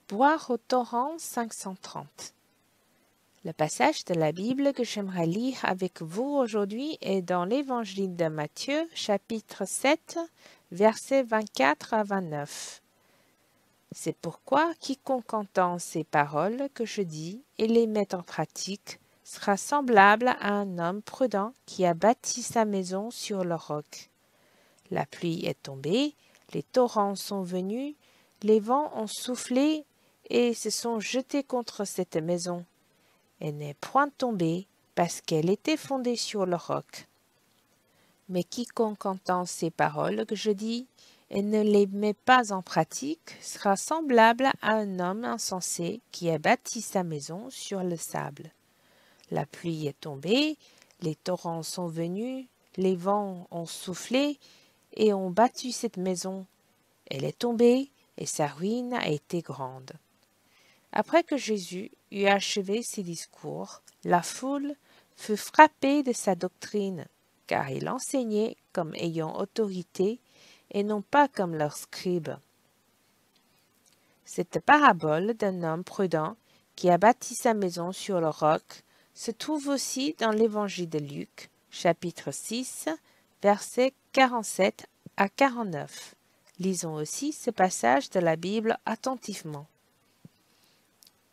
Boire au torrent 530. Le passage de la Bible que j'aimerais lire avec vous aujourd'hui est dans l'Évangile de Matthieu, chapitre 7, versets 24 à 29. C'est pourquoi quiconque entend ces paroles que je dis et les met en pratique sera semblable à un homme prudent qui a bâti sa maison sur le roc. La pluie est tombée, les torrents sont venus, les vents ont soufflé et se sont jetés contre cette maison. Elle n'est point tombée parce qu'elle était fondée sur le roc. Mais quiconque entend ces paroles que je dis et ne les met pas en pratique sera semblable à un homme insensé qui a bâti sa maison sur le sable. La pluie est tombée, les torrents sont venus, les vents ont soufflé et ont battu cette maison. Elle est tombée et sa ruine a été grande. Après que Jésus eut achevé ses discours, la foule fut frappée de sa doctrine, car il enseignait comme ayant autorité et non pas comme leurs scribes. Cette parabole d'un homme prudent qui a bâti sa maison sur le roc se trouve aussi dans l'Évangile de Luc, chapitre 6, versets 47 à 49. Lisons aussi ce passage de la Bible attentivement.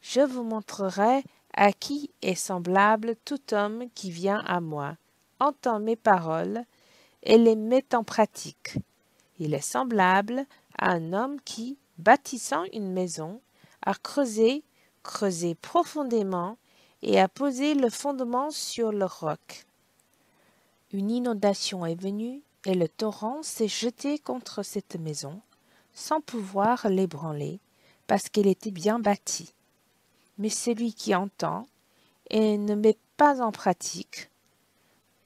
Je vous montrerai à qui est semblable tout homme qui vient à moi, entend mes paroles et les met en pratique. Il est semblable à un homme qui, bâtissant une maison, a creusé profondément et a posé le fondement sur le roc. Une inondation est venue et le torrent s'est jeté contre cette maison, sans pouvoir l'ébranler, parce qu'elle était bien bâtie. Mais celui qui entend et ne met pas en pratique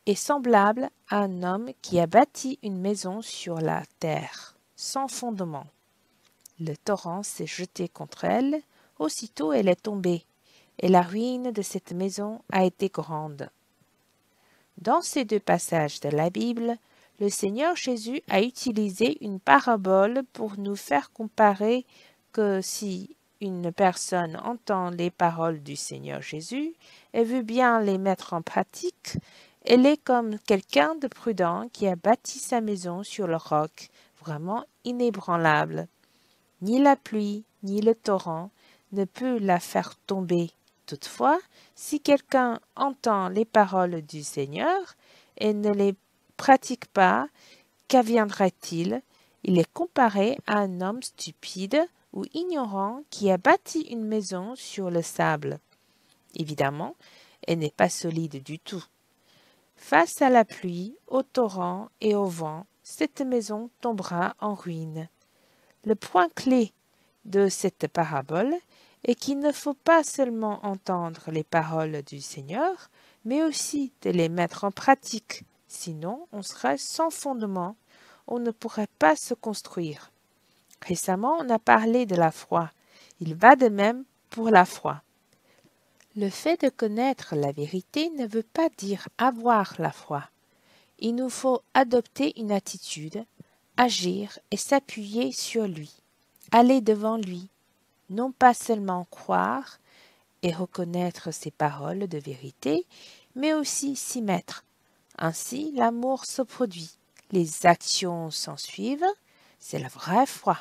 est semblable à un homme qui a bâti une maison sur la terre, sans fondement. Le torrent s'est jeté contre elle, aussitôt elle est tombée, et la ruine de cette maison a été grande. Dans ces deux passages de la Bible, le Seigneur Jésus a utilisé une parabole pour nous faire comparer que si une personne entend les paroles du Seigneur Jésus et veut bien les mettre en pratique, elle est comme quelqu'un de prudent qui a bâti sa maison sur le roc, vraiment inébranlable. Ni la pluie, ni le torrent ne peut la faire tomber. Toutefois, si quelqu'un entend les paroles du Seigneur et ne les pratique pas, qu'adviendra-t-il? Il est comparé à un homme stupide ou ignorant qui a bâti une maison sur le sable. Évidemment, elle n'est pas solide du tout. Face à la pluie, au torrent et au vent, cette maison tombera en ruine. Le point clé de cette parabole est qu'il ne faut pas seulement entendre les paroles du Seigneur, mais aussi de les mettre en pratique. Sinon, on serait sans fondement, on ne pourrait pas se construire. Récemment, on a parlé de la foi. Il va de même pour la foi. Le fait de connaître la vérité ne veut pas dire avoir la foi. Il nous faut adopter une attitude, agir et s'appuyer sur lui, aller devant lui, non pas seulement croire et reconnaître ses paroles de vérité, mais aussi s'y mettre. Ainsi, l'amour se produit, les actions s'en suivent, c'est la vraie foi.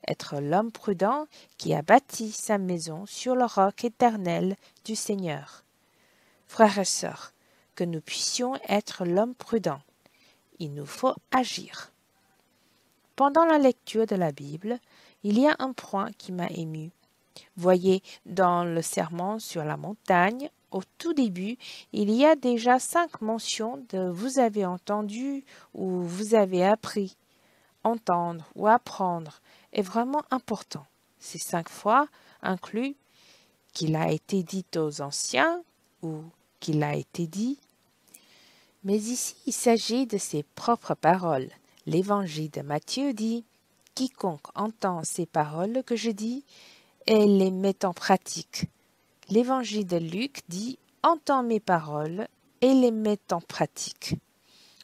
Être l'homme prudent qui a bâti sa maison sur le roc éternel du Seigneur. Frères et sœurs, que nous puissions être l'homme prudent. Il nous faut agir. Pendant la lecture de la Bible, il y a un point qui m'a ému. Voyez, dans le sermon sur la montagne, au tout début, il y a déjà 5 mentions de « vous avez entendu » ou « vous avez appris ». Entendre ou apprendre est vraiment important. Ces 5 fois incluent qu'il a été dit aux anciens ou qu'il a été dit. Mais ici, il s'agit de ses propres paroles. L'Évangile de Matthieu dit « Quiconque entend ces paroles que je dis et les met en pratique. » L'Évangile de Luc dit « Entends mes paroles et les met en pratique. »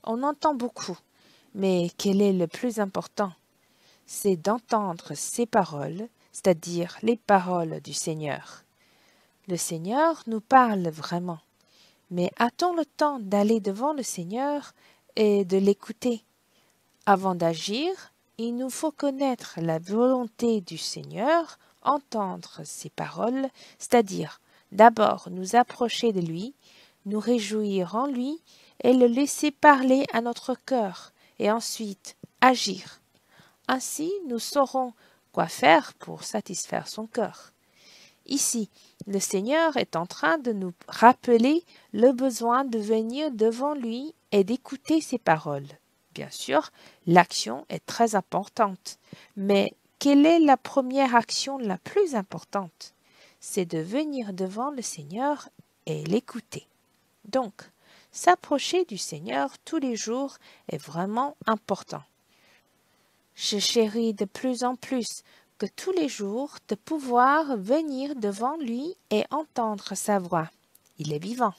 On entend beaucoup, mais quel est le plus important? C'est d'entendre ces paroles, c'est-à-dire les paroles du Seigneur. Le Seigneur nous parle vraiment, mais a-t-on le temps d'aller devant le Seigneur et de l'écouter? Avant d'agir, il nous faut connaître la volonté du Seigneur, entendre ses paroles, c'est-à-dire d'abord nous approcher de lui, nous réjouir en lui et le laisser parler à notre cœur, et ensuite agir. Ainsi, nous saurons quoi faire pour satisfaire son cœur. Ici, le Seigneur est en train de nous rappeler le besoin de venir devant lui et d'écouter ses paroles. Bien sûr, l'action est très importante, mais quelle est la première action la plus importante? C'est de venir devant le Seigneur et l'écouter. Donc, s'approcher du Seigneur tous les jours est vraiment important. Je chéris de plus en plus que tous les jours de pouvoir venir devant lui et entendre sa voix. Il est vivant.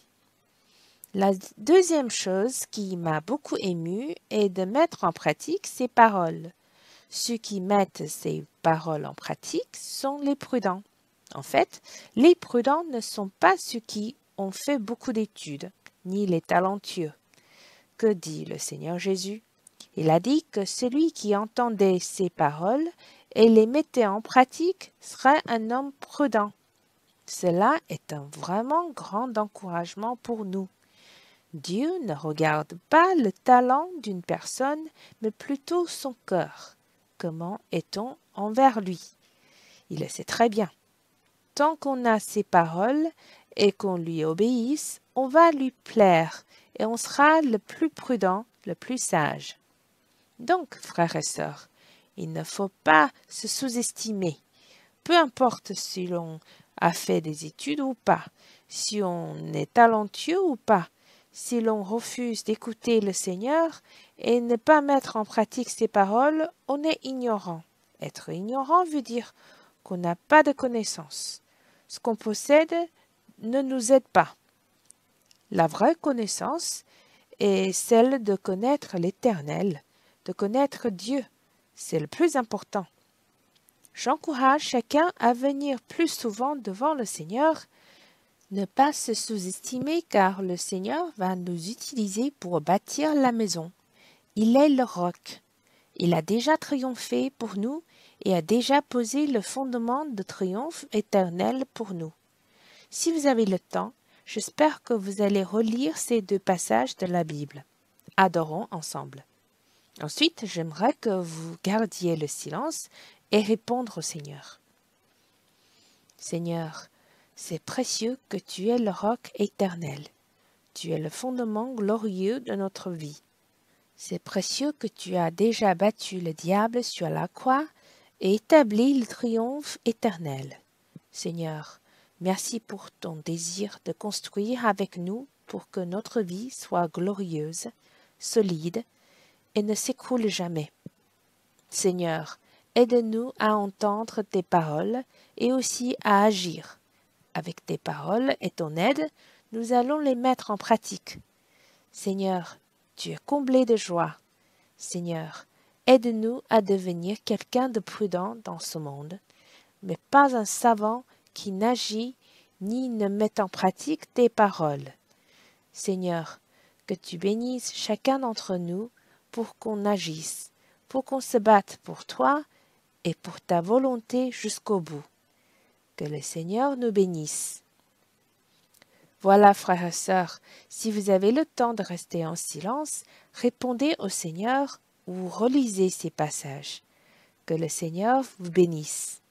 La deuxième chose qui m'a beaucoup ému est de mettre en pratique ses paroles. Ceux qui mettent ces paroles en pratique sont les prudents. En fait, les prudents ne sont pas ceux qui ont fait beaucoup d'études, ni les talentueux. Que dit le Seigneur Jésus? Il a dit que celui qui entendait ces paroles et les mettait en pratique serait un homme prudent. Cela est un vraiment grand encouragement pour nous. Dieu ne regarde pas le talent d'une personne, mais plutôt son cœur. Comment est-on envers lui? Il le sait très bien. Tant qu'on a ses paroles et qu'on lui obéisse, on va lui plaire et on sera le plus prudent, le plus sage. Donc, frères et sœurs, il ne faut pas se sous-estimer. Peu importe si l'on a fait des études ou pas, si on est talentueux ou pas, si l'on refuse d'écouter le Seigneur et ne pas mettre en pratique ses paroles, on est ignorant. Être ignorant veut dire qu'on n'a pas de connaissances. Ce qu'on possède ne nous aide pas. La vraie connaissance est celle de connaître l'Éternel, de connaître Dieu. C'est le plus important. J'encourage chacun à venir plus souvent devant le Seigneur. Ne pas se sous-estimer car le Seigneur va nous utiliser pour bâtir la maison. Il est le roc. Il a déjà triomphé pour nous et a déjà posé le fondement de triomphe éternel pour nous. Si vous avez le temps, j'espère que vous allez relire ces deux passages de la Bible. Adorons ensemble. Ensuite, j'aimerais que vous gardiez le silence et répondre au Seigneur. Seigneur, c'est précieux que tu es le roc éternel. Tu es le fondement glorieux de notre vie. C'est précieux que tu as déjà battu le diable sur la croix et établi le triomphe éternel. Seigneur, merci pour ton désir de construire avec nous pour que notre vie soit glorieuse, solide et ne s'écroule jamais. Seigneur, aide-nous à entendre tes paroles et aussi à agir. Avec tes paroles et ton aide, nous allons les mettre en pratique. Seigneur, tu es comblé de joie. Seigneur, aide-nous à devenir quelqu'un de prudent dans ce monde, mais pas un savant qui n'agit ni ne met en pratique tes paroles. Seigneur, que tu bénisses chacun d'entre nous pour qu'on agisse, pour qu'on se batte pour toi et pour ta volonté jusqu'au bout. Que le Seigneur nous bénisse. Voilà, frères et sœurs, si vous avez le temps de rester en silence, répondez au Seigneur ou relisez ces passages. Que le Seigneur vous bénisse.